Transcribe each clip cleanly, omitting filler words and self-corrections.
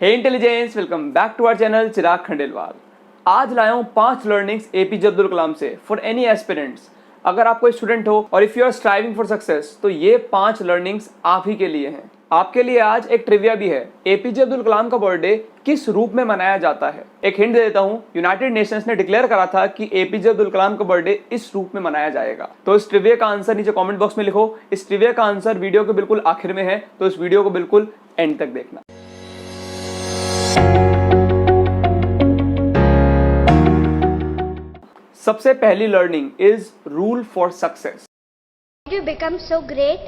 Hey intelligence, welcome back to our channel Chirag Khandelwal. आज लाया हूँ 5 लर्निंग्स एपीजे अब्दुल कलाम से फॉर एनी एस्पिरेंट्स। अगर आप कोई स्टूडेंट हो और if you are striving for success तो ये 5 लर्निंग्स आप ही के लिए हैं। आपके लिए आज एक ट्रिविया भी है। एपीजे अब्दुल कलाम का बर्थडे किस रूप में मनाया जाता है? एक हिंट दे देता हूँ, यूनाइटेड नेशंस ने डिक्लेयर करा था कि एपीजे अब्दुल कलाम का बर्थडे इस रूप में मनाया जाएगा। तो इस ट्रिविया का आंसर नीचे कमेंट बॉक्स में लिखो। इस ट्रिविया का आंसर वीडियो के बिल्कुल आखिर में है, तो इस वीडियो को बिल्कुल एंड तक देखना। सबसे पहली learning is rule for success. You become so great?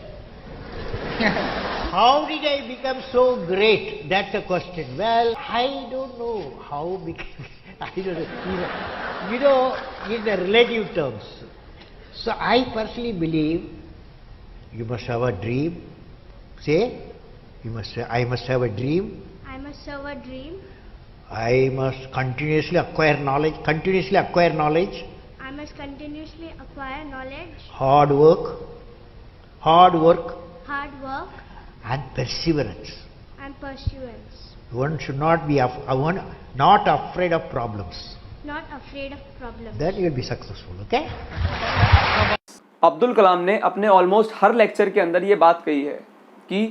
How did I become so great? That's the question. Well, I don't know how became. I don't know. You know, in the relative terms. So I personally believe you must have a dream. Say, you must say, I must have a dream. I must have a dream. I must continuously acquire knowledge. Continuously acquire knowledge. I must continuously acquire knowledge, Hard work. hard work, And perseverance. and pursuance. One should not be one not afraid of problems. Not afraid of problems. Then you will be successful. Okay? Abdul Kalam ने अपने almost हर lecture के अंदर ये बात कही है कि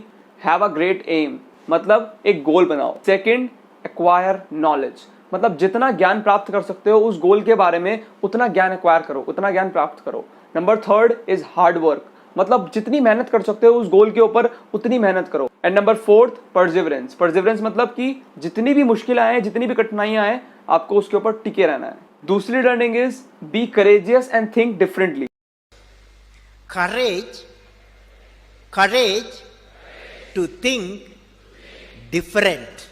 have a great M, मतलब एक गोल बनाओ। सेकंड, एक्वायर नॉलेज, मतलब जितना ज्ञान प्राप्त कर सकते हो उस गोल के बारे में उतना ज्ञान एक्वायर करो, उतना ज्ञान प्राप्त करो। Number third is hard work, मतलब जितनी मेहनत कर सकते हो उस गोल के ऊपर उतनी मेहनत करो। And number fourth, perseverance. Perseverance मतलब कि जितनी भी मुश्किलें आए, जितनी भी कठिनाइयां आए, आपको उसके ऊपर टिके रहना है। दूसरी learning is be courageous and think differently. Courage to think different.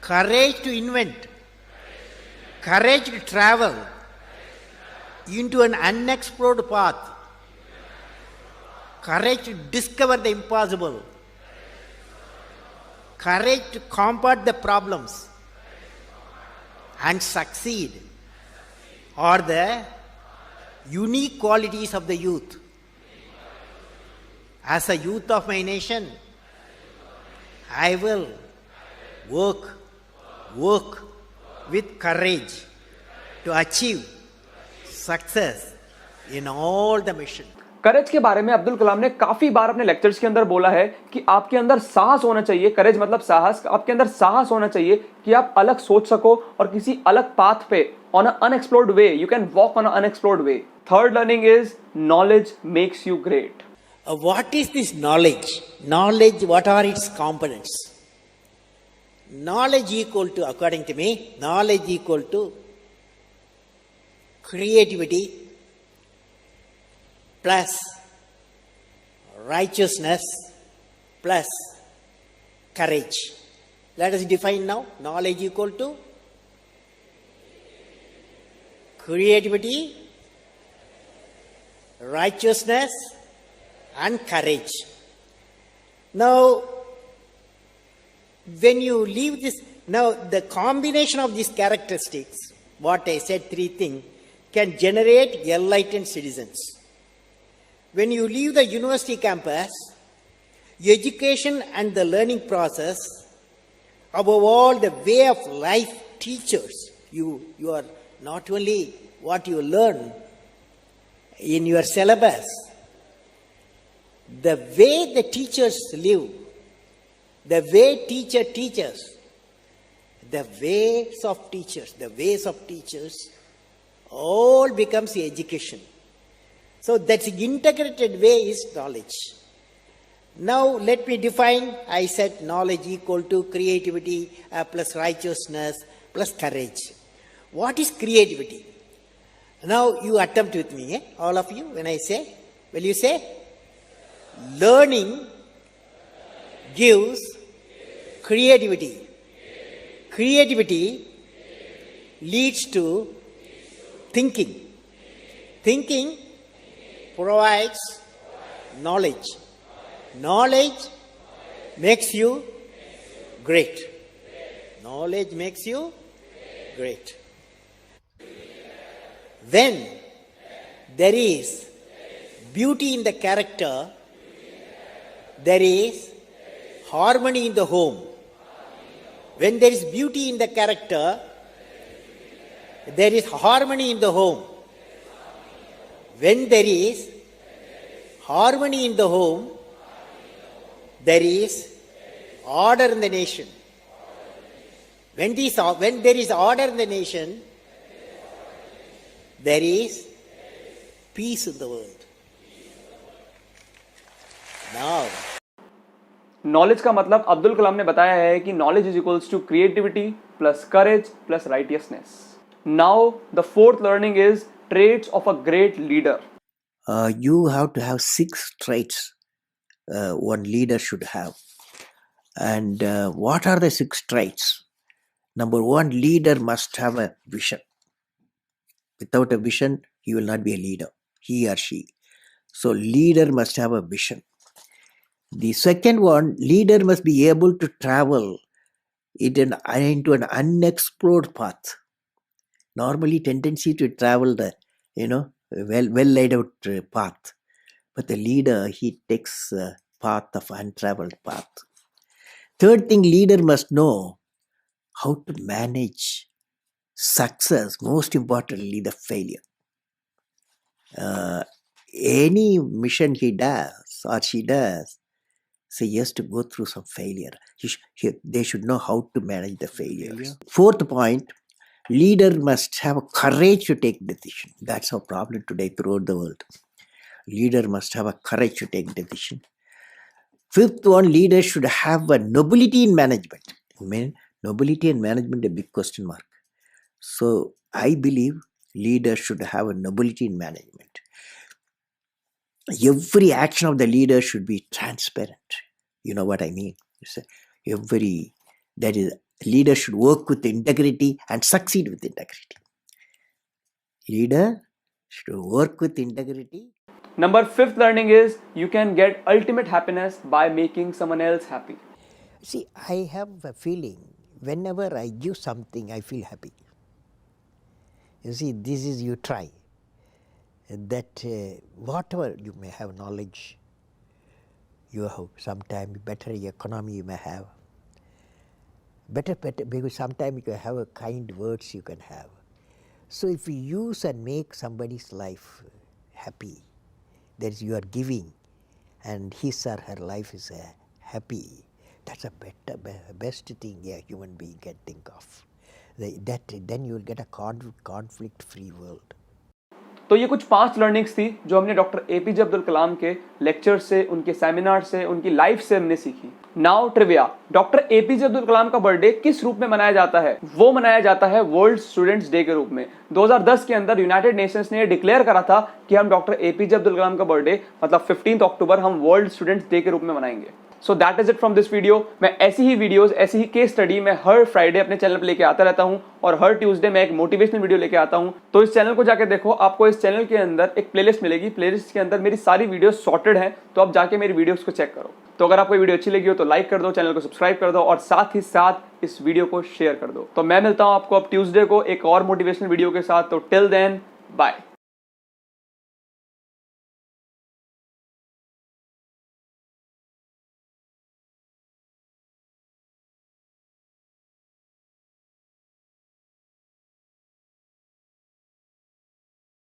Courage to invent. Courage to travel into an unexplored path. Courage to discover the impossible. Courage to combat the problems and succeed are the unique qualities of the youth. As a youth of my nation, I will work with courage to achieve success in all the mission. करेज के बारे में अब्दुल कलाम ने काफी बार अपने lectures के अंदर बोला है कि आपके अंदर साहस होना चाहिए। करेज मतलब साहस। आपके अंदर साहस होना चाहिए कि आप अलग सोच सको और किसी अलग पाथ पे on a unexplored way you can walk on a unexplored way. Third learning is knowledge makes you great. What is this knowledge? Knowledge, what are its components? Knowledge equal to, according to me, knowledge equal to creativity plus righteousness plus courage. Let us define now. Knowledge equal to creativity, righteousness and courage. Now, when you leave this, now the combination of these characteristics, what I said, 3 things, can generate enlightened citizens. When you leave the university campus, education and the learning process, above all the way of life teachers, you are not only what you learn in your syllabus, the way the teachers live, the way teacher teaches, the ways of teachers, all becomes education. So that's integrated way is knowledge. Now let me define. I said knowledge equal to creativity plus righteousness plus courage. What is creativity? Now you attempt with me, all of you. When I say, will you say? Learning gives creativity. Creativity leads to thinking. Thinking provides knowledge. Knowledge makes you great. Knowledge makes you great. When there is beauty in the character, there is harmony in the home. When there is beauty in the character, there is harmony in the home. When there is harmony in the home, there is order in the nation. When there is order in the nation, there is peace in the world. Now, knowledge का मतलब अब्दुल कलाम ने बताया है कि knowledge is equals to creativity plus courage plus righteousness. Now the fourth learning is traits of a great leader. You have to have 6 traits one leader should have. And what are the 6 traits? Number 1, leader must have a vision. Without a vision, he will not be a leader, he or she. So leader must have a vision. The second one, leader must be able to travel into an unexplored path. Normally, tendency to travel the, well laid out path. But the leader, he takes a path of untraveled path. Third thing, leader must know how to manage success, most importantly, the failure. Any mission he does or she does, so he has to go through some failure. They should know how to manage the failures. Fourth point, leader must have courage to take decision. That's our problem today throughout the world. Leader must have a courage to take decision. Fifth one, leader should have a nobility in management. Nobility in management, a big question mark. So I believe leaders should have a nobility in management. Every action of the leader should be transparent. You know what I mean? Leader should work with integrity and succeed with integrity. Leader should work with integrity. Number 5th learning is you can get ultimate happiness by making someone else happy. See, I have a feeling whenever I give something, I feel happy. You see, this is you try. That whatever you may have knowledge, you have sometimes better economy you may have. Better, because sometimes you can have a kind words you can have. So if you use and make somebody's life happy, that is you are giving and his or her life is happy, that's a best thing a human being can think of. Then you will get a conflict-free world. तो ये कुछ 5 learnings थी जो हमने doctor APJ Abdul कलाम के lecture से, उनके seminar से, उनकी लाइफ से हमने सीखी. Now trivia. Doctor APJ Abdul Kalam का बर्थडे किस रूप में मनाया जाता है? वो मनाया जाता है वर्ल्ड स्टूडेंट्स डे के रूप में. 2010 के अंदर यूनाइटेड नेशंस ने डिक्लेयर करा था कि हम डॉक्टर एपीजे अब्दुल कलाम का बर्थडे मतलब 15 अक्टूबर हम वर्ल्ड स्टूडेंट्स डे के रूप में मनाएंगे. So that is it from this video. मैं ऐसी ही वीडियोस, ऐसी ही केस स्टडी मैं हर फ्राइडे अपने चैनल पर लेके आता रहता हूं और हर ट्यूसडे मैं एक मोटिवेशनल वीडियो लेके आता हूं. तो इस चैनल को जाके देखो, आपको इस चैनल के अंदर एक प्लेलिस्ट मिलेगी. प्लेलिस्ट के अंदर मेरी सारी वीडियोस सॉर्टेड हैं, तो आप जाके मेरी वीडियोस को चेक करो. तो अगर आपको वीडियो अच्छी लगी हो तो लाइक कर दो, चैनल को सब्सक्राइब कर दो और साथ ही साथ इस वीडियो को शेयर कर दो. तो मैं मिलता हूं आपको अब ट्यूसडे को एक और मोटिवेशनल वीडियो के साथ. तो टिल देन, बाय.